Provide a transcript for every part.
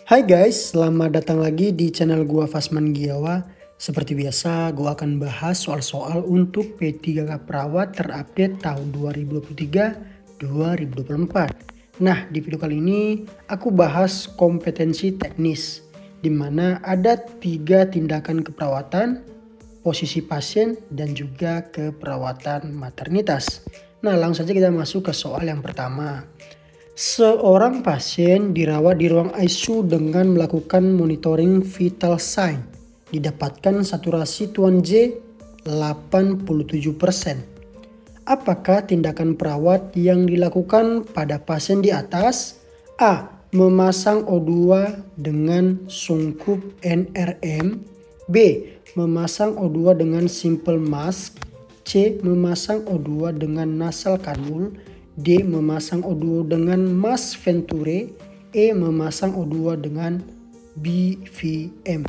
Hai guys, selamat datang lagi di channel gua Fasman Giawa. Seperti biasa, gua akan bahas soal-soal untuk P3K Perawat terupdate tahun 2023-2024. Nah, di video kali ini aku bahas kompetensi teknis, di mana ada 3 tindakan keperawatan, posisi pasien, dan juga keperawatan maternitas. Nah, langsung saja kita masuk ke soal yang pertama. Seorang pasien dirawat di ruang ICU dengan melakukan monitoring vital sign. Didapatkan saturasi tuan J 87%. Apakah tindakan perawat yang dilakukan pada pasien di atas? A. Memasang O2 dengan sungkup NRM. B. Memasang O2 dengan simple mask. C. Memasang O2 dengan nasal kanul. D. Memasang O2 dengan mask Venturi. E. Memasang O2 dengan BVM.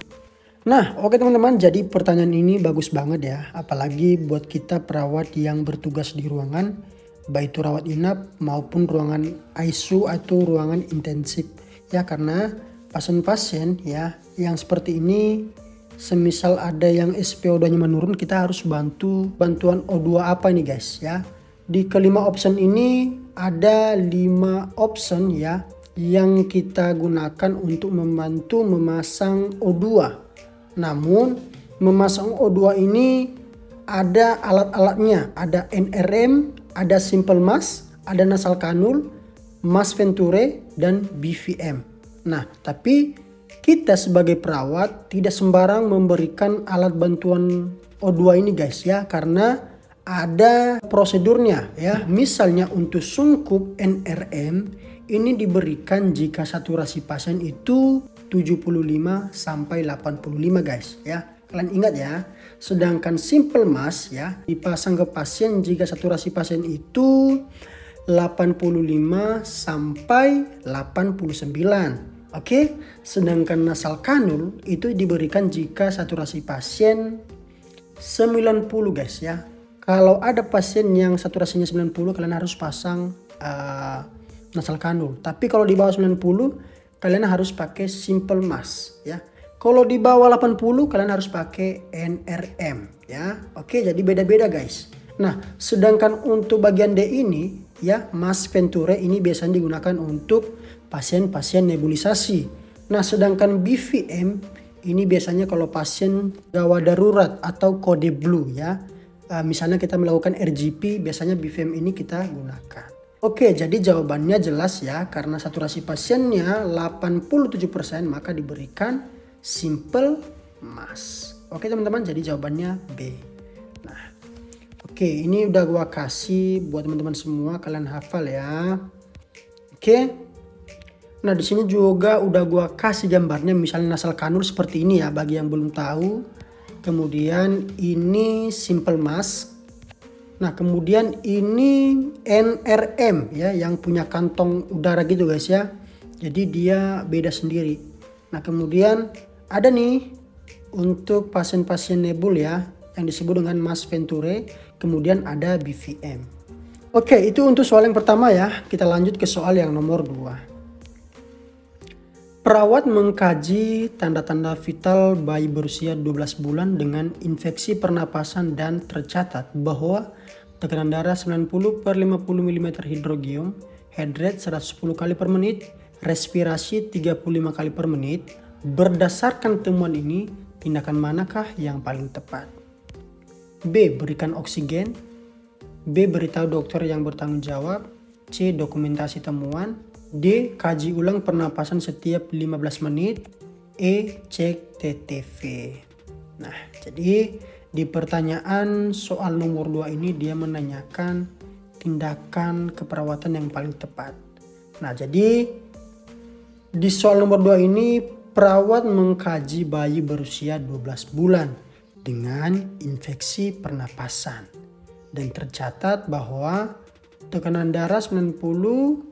Nah, oke teman-teman, jadi pertanyaan ini bagus banget ya. Apalagi buat kita perawat yang bertugas di ruangan, baik itu rawat inap maupun ruangan ICU atau ruangan intensif. Ya, karena pasien-pasien ya yang seperti ini, semisal ada yang SpO2-nya menurun, kita harus bantuan O2 apa nih guys ya. Di kelima option ini ada 5 option ya yang kita gunakan untuk membantu memasang O2. Namun memasang O2 ini ada alat-alatnya, ada NRM, ada simple mask, ada nasal kanul, mask Venturi, dan BVM. Nah, tapi kita sebagai perawat tidak sembarang memberikan alat bantuan O2 ini guys ya, karena ada prosedurnya ya. Misalnya untuk sungkup NRM ini diberikan jika saturasi pasien itu 75 sampai 85 guys ya. Kalian ingat ya. Sedangkan simple mask ya dipasang ke pasien jika saturasi pasien itu 85 sampai 89. Oke. Sedangkan nasal kanul itu diberikan jika saturasi pasien 90 guys ya. Kalau ada pasien yang saturasinya 90, kalian harus pasang nasal kanul. Tapi kalau di bawah 90, kalian harus pakai simple mask ya. Kalau di bawah 80, kalian harus pakai NRM ya. Oke, jadi beda-beda guys. Nah, sedangkan untuk bagian D ini ya, mask Venturi ini biasanya digunakan untuk pasien-pasien nebulisasi. Nah, sedangkan BVM ini biasanya kalau pasien gawat darurat atau kode blue ya. Misalnya kita melakukan RGP, biasanya BVM ini kita gunakan. Oke, jadi jawabannya jelas ya, karena saturasi pasiennya 87%, maka diberikan simple mask. Oke teman-teman, jadi jawabannya B. Nah, oke, ini udah gua kasih buat teman-teman semua, kalian hafal ya. Oke. Nah, di sini juga udah gua kasih gambarnya, misalnya nasal kanul seperti ini ya, bagi yang belum tahu. Kemudian ini simple mask. Nah, kemudian ini NRM ya, yang punya kantong udara gitu guys ya. Jadi dia beda sendiri. Nah, kemudian ada nih untuk pasien-pasien nebul ya, yang disebut dengan mask Venturi. Kemudian ada BVM. Oke, itu untuk soal yang pertama ya. Kita lanjut ke soal yang nomor 2. Perawat mengkaji tanda-tanda vital bayi berusia 12 bulan dengan infeksi pernapasan dan tercatat bahwa tekanan darah 90 per 50 mm hidrogium, heart rate 110 kali per menit, respirasi 35 kali per menit. Berdasarkan temuan ini, tindakan manakah yang paling tepat? B. Berikan oksigen. B. Beritahu dokter yang bertanggung jawab. C. Dokumentasi temuan. D. Kaji ulang pernapasan setiap 15 menit. E. Cek TTV. Nah, jadi di pertanyaan soal nomor 2 ini dia menanyakan tindakan keperawatan yang paling tepat. Nah, jadi di soal nomor 2 ini perawat mengkaji bayi berusia 12 bulan dengan infeksi pernapasan. Dan tercatat bahwa tekanan darah 90,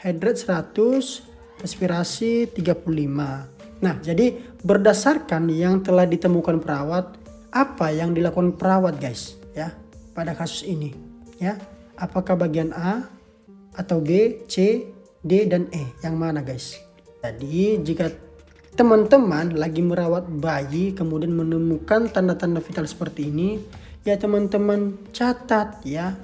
heart rate 100, respirasi 35. Nah, jadi berdasarkan yang telah ditemukan perawat, apa yang dilakukan perawat guys ya pada kasus ini ya? Apakah bagian A atau B, C, D, dan E? Yang mana guys? Jadi jika teman-teman lagi merawat bayi kemudian menemukan tanda-tanda vital seperti ini, ya teman-teman catat ya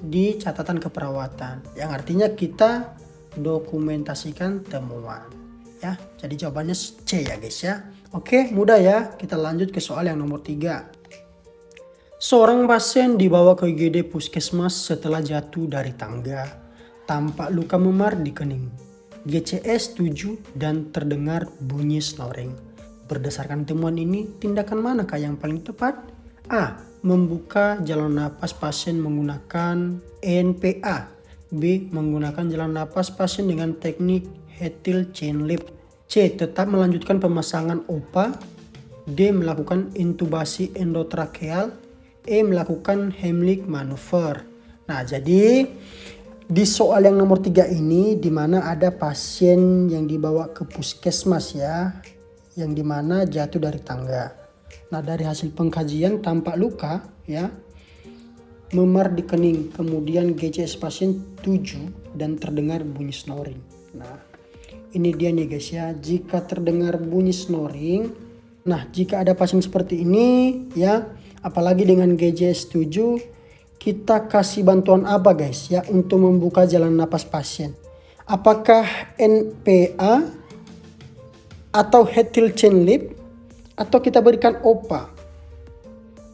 di catatan keperawatan. Yang artinya kita dokumentasikan temuan ya. Jadi jawabannya C ya guys ya. Oke, mudah ya. Kita lanjut ke soal yang nomor 3. Seorang pasien dibawa ke IGD puskesmas setelah jatuh dari tangga. Tampak luka memar di kening. GCS 7 dan terdengar bunyi snoring. Berdasarkan temuan ini, tindakan manakah yang paling tepat? A. Membuka jalan napas pasien menggunakan NPA. B. Menggunakan jalan napas pasien dengan teknik Hetil Chain Lip. C. Tetap melanjutkan pemasangan OPA. D. Melakukan intubasi endotrakeal. E. Melakukan Heimlich maneuver. Nah, jadi di soal yang nomor 3 ini dimana ada pasien yang dibawa ke puskesmas ya, yang dimana jatuh dari tangga. Nah, dari hasil pengkajian tampak luka ya, memar di kening, kemudian GCS pasien 7 dan terdengar bunyi snoring. Nah, ini dia nih guys ya, jika terdengar bunyi snoring, nah jika ada pasien seperti ini ya, apalagi dengan GCS 7, kita kasih bantuan apa guys ya untuk membuka jalan napas pasien? Apakah NPA atau Hetil Chain Lip, atau kita berikan OPA,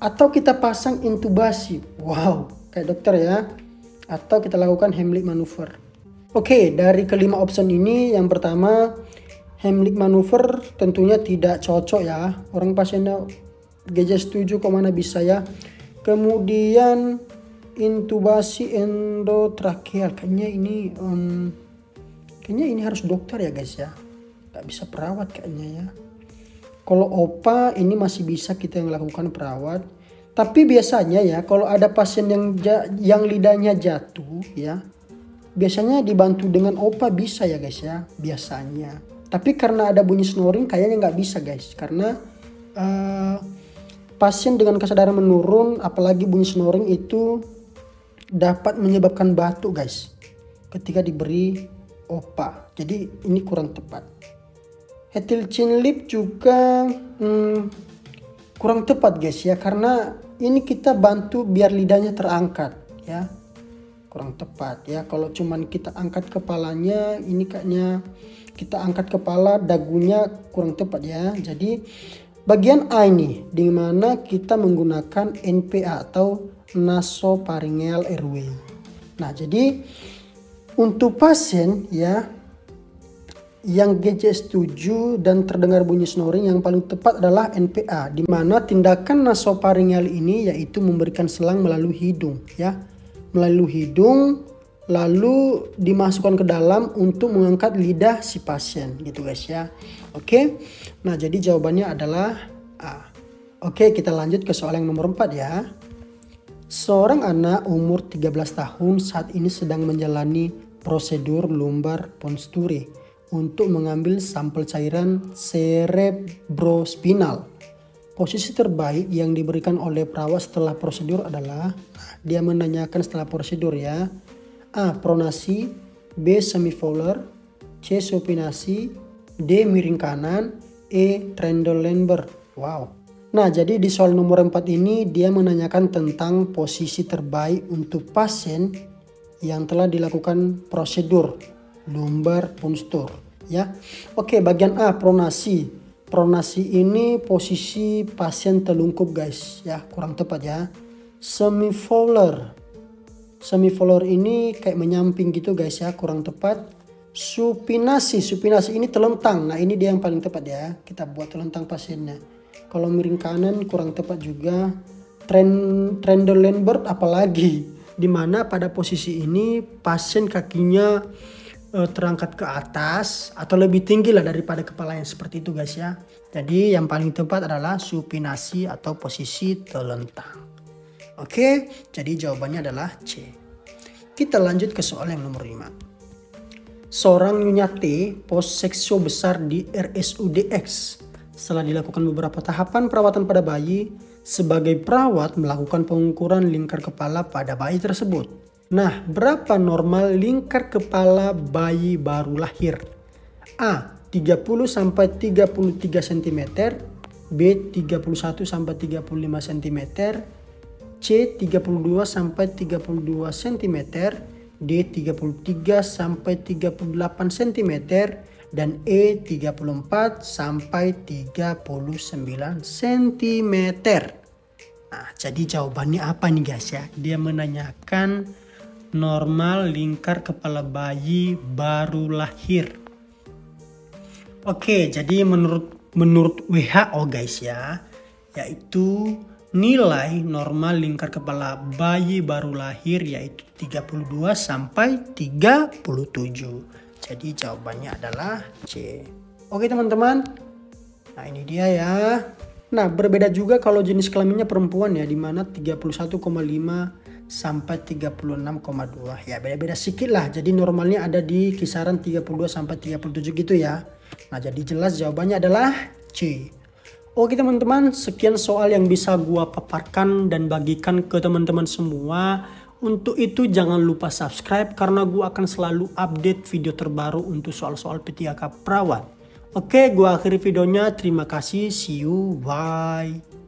atau kita pasang intubasi? Wow, kayak dokter ya. Atau kita lakukan Heimlich maneuver. Oke, dari kelima option ini yang pertama Heimlich maneuver tentunya tidak cocok ya. Orang pasiennya GCS 7 kok mana bisa ya. Kemudian intubasi endotrakeal, kayaknya ini harus dokter ya guys ya, nggak bisa perawat kayaknya ya. Kalau OPA ini masih bisa kita yang lakukan perawat, tapi biasanya ya kalau ada pasien yang lidahnya jatuh ya, biasanya dibantu dengan OPA bisa ya guys ya biasanya. Tapi karena ada bunyi snoring kayaknya nggak bisa guys, karena pasien dengan kesadaran menurun apalagi bunyi snoring itu dapat menyebabkan batuk guys ketika diberi OPA. Jadi ini kurang tepat. Hetil Chain Lip juga kurang tepat guys ya, karena ini kita bantu biar lidahnya terangkat ya. Kurang tepat ya, kalau cuman kita angkat kepalanya, ini kayaknya kita angkat kepala, dagunya kurang tepat ya. Jadi bagian A ini di mana kita menggunakan NPA atau nasopharyngeal airway. Nah, jadi untuk pasien ya yang GCS 7 dan terdengar bunyi snoring, yang paling tepat adalah NPA, di mana tindakan nasopharyngeal ini yaitu memberikan selang melalui hidung ya. Melalui hidung lalu dimasukkan ke dalam untuk mengangkat lidah si pasien gitu guys ya. Oke. Nah, jadi jawabannya adalah A. Oke, kita lanjut ke soal yang nomor 4 ya. Seorang anak umur 13 tahun saat ini sedang menjalani prosedur lumbar puncture untuk mengambil sampel cairan cerebrospinal. Posisi terbaik yang diberikan oleh perawat setelah prosedur adalah, dia menanyakan setelah prosedur ya. A. Pronasi, B. Semivolar, C. Supinasi, D. Miring kanan, E. Trendelenburg. Wow. Nah, jadi di soal nomor 4 ini dia menanyakan tentang posisi terbaik untuk pasien yang telah dilakukan prosedur lumbar puncture ya. Oke, bagian A, pronasi. Pronasi ini posisi pasien telungkup guys ya, kurang tepat ya. Semivolar. Semivolar ini kayak menyamping gitu guys ya, kurang tepat. Supinasi. Supinasi ini telentang. Nah, ini dia yang paling tepat ya. Kita buat telentang pasiennya. Kalau miring kanan kurang tepat juga. Trendelenburg apalagi, dimana pada posisi ini pasien kakinya terangkat ke atas atau lebih tinggi lah daripada kepalanya, seperti itu guys ya. Jadi yang paling tepat adalah supinasi atau posisi telentang. Oke, jadi jawabannya adalah C. Kita lanjut ke soal yang nomor 5. Seorang Nyonya T pos seksio besar di RSUDX. Setelah dilakukan beberapa tahapan perawatan pada bayi, sebagai perawat melakukan pengukuran lingkar kepala pada bayi tersebut. Nah, berapa normal lingkar kepala bayi baru lahir? A. 30 sampai 33 cm, B 31 sampai 35 cm, C 32 sampai 32 cm, D 33 sampai 38 cm, dan E 34 sampai 39 cm. Nah, jadi jawabannya apa nih guys ya? Dia menanyakan normal lingkar kepala bayi baru lahir. Oke, jadi menurut WHO guys ya, yaitu nilai normal lingkar kepala bayi baru lahir yaitu 32 sampai 37. Jadi jawabannya adalah C. Oke teman-teman, nah ini dia ya. Nah berbeda juga kalau jenis kelaminnya perempuan ya, dimana 31,5 sampai 36,2. Ya beda-beda sedikit lah, jadi normalnya ada di kisaran 32 sampai 37 gitu ya. Nah jadi jelas jawabannya adalah C. Oke teman-teman, sekian soal yang bisa gua paparkan dan bagikan ke teman-teman semua. Untuk itu jangan lupa subscribe karena gue akan selalu update video terbaru untuk soal-soal PTK perawat. Oke, gue akhiri videonya. Terima kasih. See you. Bye.